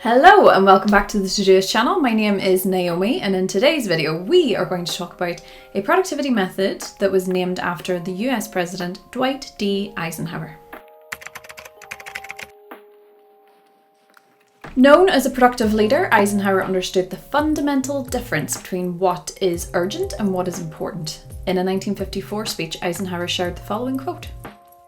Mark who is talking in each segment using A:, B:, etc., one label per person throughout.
A: Hello and welcome back to the Todoist channel. My name is Naomi and in today's video we are going to talk about a productivity method that was named after the US President Dwight D. Eisenhower. Known as a productive leader, Eisenhower understood the fundamental difference between what is urgent and what is important. In a 1954 speech, Eisenhower shared the following quote: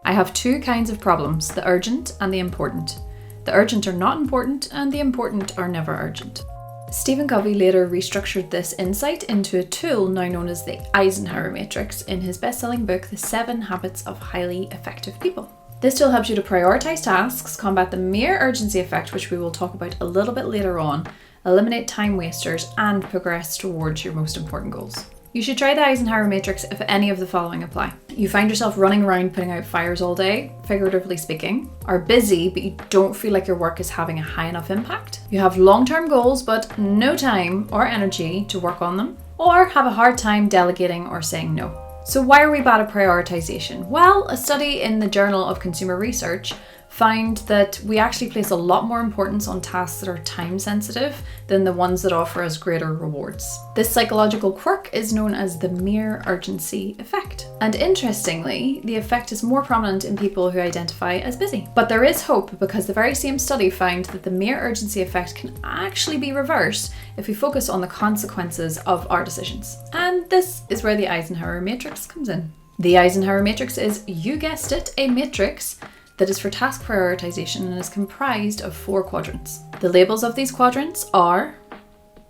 A: "I have two kinds of problems, the urgent and the important. The urgent are not important and the important are never urgent." Stephen Covey later restructured this insight into a tool now known as the Eisenhower Matrix in his best-selling book, The 7 Habits of Highly Effective People. This tool helps you to prioritize tasks, combat the mere urgency effect, which we will talk about a little bit later on, eliminate time wasters, and progress towards your most important goals. You should try the Eisenhower Matrix if any of the following apply. You find yourself running around putting out fires all day, figuratively speaking, are busy but you don't feel like your work is having a high enough impact. You have long-term goals but no time or energy to work on them, or have a hard time delegating or saying no. So why are we bad at prioritization? Well, a study in the Journal of Consumer Research found that we actually place a lot more importance on tasks that are time sensitive than the ones that offer us greater rewards. This psychological quirk is known as the mere urgency effect. And interestingly, the effect is more prominent in people who identify as busy. But there is hope, because the very same study found that the mere urgency effect can actually be reversed if we focus on the consequences of our decisions. And this is where the Eisenhower Matrix comes in. The Eisenhower Matrix is, you guessed it, a matrix that is for task prioritization and is comprised of 4 quadrants. The labels of these quadrants are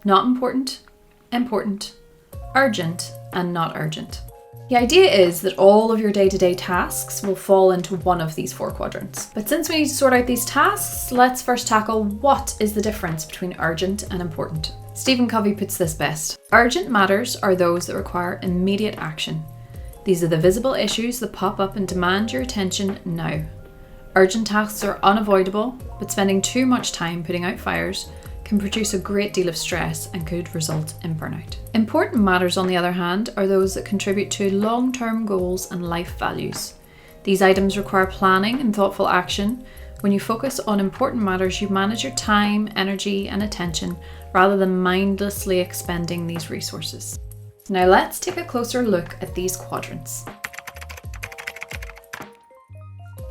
A: not important, important, urgent, and not urgent. The idea is that all of your day-to-day tasks will fall into one of these 4 quadrants. But since we need to sort out these tasks, let's first tackle what is the difference between urgent and important. Stephen Covey puts this best: urgent matters are those that require immediate action. These are the visible issues that pop up and demand your attention now. Urgent tasks are unavoidable, but spending too much time putting out fires can produce a great deal of stress and could result in burnout. Important matters, on the other hand, are those that contribute to long-term goals and life values. These items require planning and thoughtful action. When you focus on important matters, you manage your time, energy, and attention rather than mindlessly expending these resources. Now let's take a closer look at these quadrants.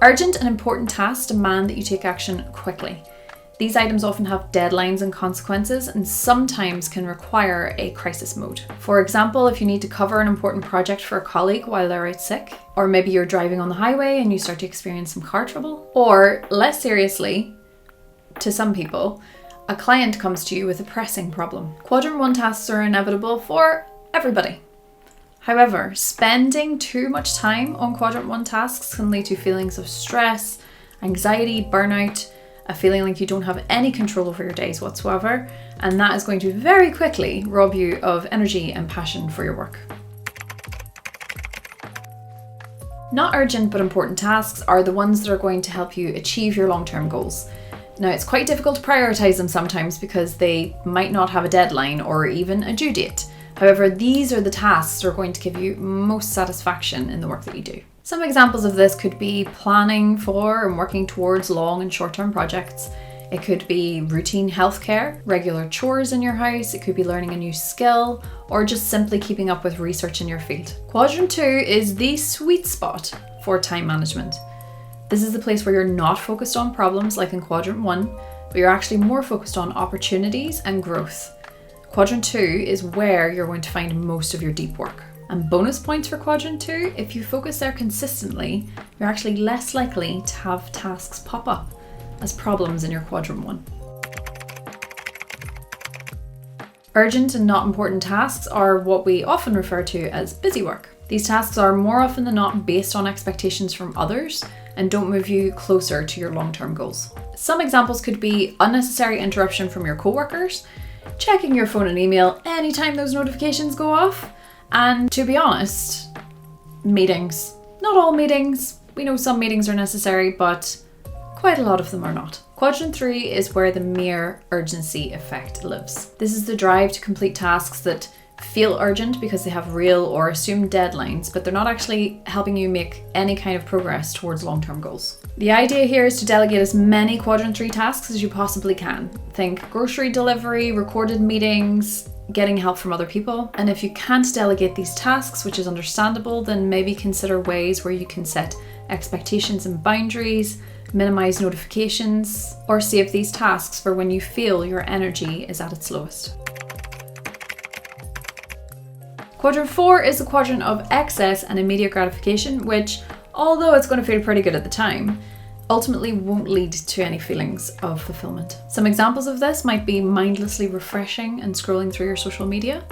A: Urgent and important tasks demand that you take action quickly. These items often have deadlines and consequences and sometimes can require a crisis mode. For example, if you need to cover an important project for a colleague while they're out sick, or maybe you're driving on the highway and you start to experience some car trouble, or less seriously, to some people, a client comes to you with a pressing problem. Quadrant 1 tasks are inevitable for everybody. However, spending too much time on Quadrant 1 tasks can lead to feelings of stress, anxiety, burnout, a feeling like you don't have any control over your days whatsoever, and that is going to very quickly rob you of energy and passion for your work. Not urgent but important tasks are the ones that are going to help you achieve your long-term goals. Now, it's quite difficult to prioritize them sometimes because they might not have a deadline or even a due date. However, these are the tasks that are going to give you most satisfaction in the work that you do. Some examples of this could be planning for and working towards long and short-term projects. It could be routine healthcare, regular chores in your house, it could be learning a new skill, or just simply keeping up with research in your field. Quadrant 2 is the sweet spot for time management. This is the place where you're not focused on problems like in Quadrant 1, but you're actually more focused on opportunities and growth. Quadrant 2 is where you're going to find most of your deep work. And bonus points for Quadrant 2, if you focus there consistently, you're actually less likely to have tasks pop up as problems in your Quadrant 1. Urgent and not important tasks are what we often refer to as busy work. These tasks are more often than not based on expectations from others and don't move you closer to your long-term goals. Some examples could be unnecessary interruption from your coworkers, checking your phone and email anytime those notifications go off, and to be honest, meetings. Not all meetings. We know some meetings are necessary, but quite a lot of them are not. Quadrant 3 is where the mere urgency effect lives. This is the drive to complete tasks that feel urgent because they have real or assumed deadlines, but they're not actually helping you make any kind of progress towards long-term goals. The idea here is to delegate as many Quadrant 3 tasks as you possibly can. Think grocery delivery, recorded meetings, getting help from other people. And if you can't delegate these tasks, which is understandable, then maybe consider ways where you can set expectations and boundaries, minimize notifications, or save these tasks for when you feel your energy is at its lowest. Quadrant 4 is the quadrant of excess and immediate gratification, which, although it's going to feel pretty good at the time, ultimately won't lead to any feelings of fulfillment. Some examples of this might be mindlessly refreshing and scrolling through your social media.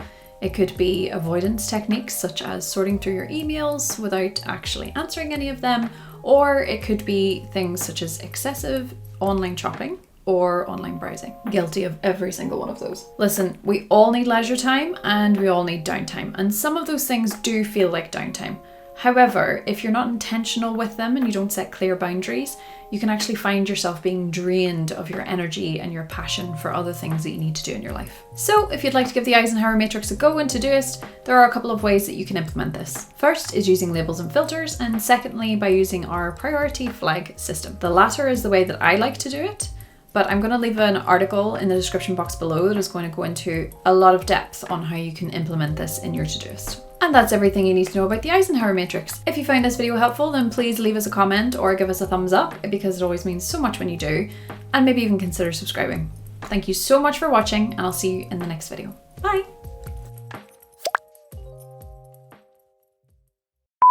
A: It could be avoidance techniques such as sorting through your emails without actually answering any of them, or it could be things such as excessive online shopping or online browsing. Guilty of every single one of those. Listen, we all need leisure time and we all need downtime, and some of those things do feel like downtime. However, if you're not intentional with them and you don't set clear boundaries, you can actually find yourself being drained of your energy and your passion for other things that you need to do in your life. So if you'd like to give the Eisenhower Matrix a go in Todoist, there are a couple of ways that you can implement this. First is using labels and filters, and secondly by using our priority flag system. The latter is the way that I like to do it, but I'm going to leave an article in the description box below that is going to go into a lot of depth on how you can implement this in your Todoist. And that's everything you need to know about the Eisenhower Matrix. If you found this video helpful, then please leave us a comment or give us a thumbs up, because it always means so much when you do, and maybe even consider subscribing. Thank you so much for watching, and I'll see you in the next video. Bye!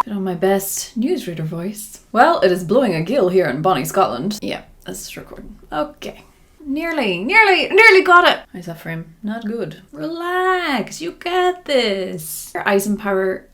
A: Put on my best newsreader voice. Well, it is blowing a gale here in Bonnie, Scotland. Yeah, this is recording. Okay. Nearly got it. How's that frame? Not good. Relax, you got this. Eisenhower?